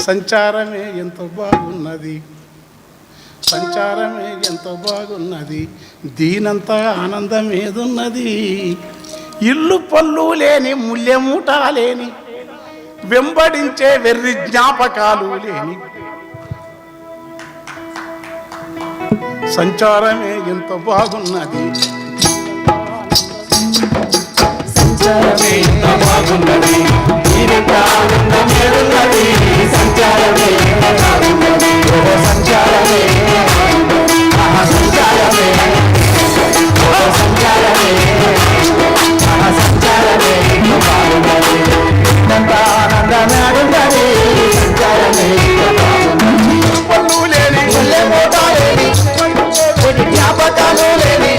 సంచారమే ఎంతో బాగున్నది, సంచారమే ఎంతో బాగున్నది, దీనంతా ఆనందం ఏదున్నది. ఇల్లు పళ్ళు లేని ముల్యమూట లేని వెంబడించే వెర్రి జ్ఞాపకాలు లేని సంచారమే ఎంతో బాగున్నది, సంచారమే ఎంతో బాగున్నది, దీనంతా ఆనందం ఏదున్నది. సంచారమే ఎంతో బాగున్నది, ఓ సంచారమే, ఆహా సంచారమే, ఓ సంచారమే, ఆహా సంచారమే ఎంతో బాగున్నది, దీనంతా ఆనందం ఏదున్నది. సంచారమే ఎంతో బాగున్నది, పళ్ళు లేని ముల్లెమూట లేని జ్ఞాపకాలు లేని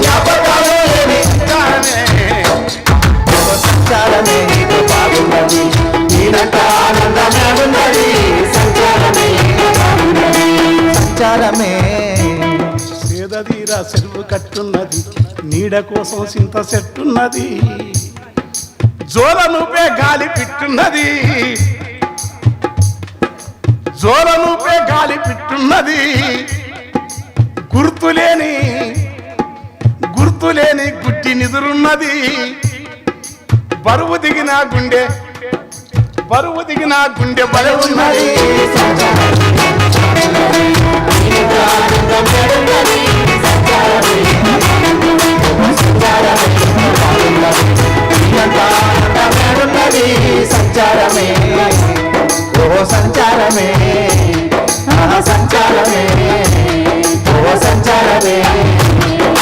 జ్ఞాపకాలు లేని సంచారమే బాగున్నది, దీనంతా ఆనందమే ఉన్నది. సంచారమే బాగున్నది, సంచారమే. సేదదీరా సెరువు కట్టున్నది, నీడ కోసం సింత చెట్టున్నది, జోలనుపే గాలి పిట్టున్నది, జోలనుపే గాలి పిట్టున్నది, గుర్తులేని గుట్టి నిదురున్నది, బరువు దిగిన గుండె బలి ఉన్నది. సంచారమే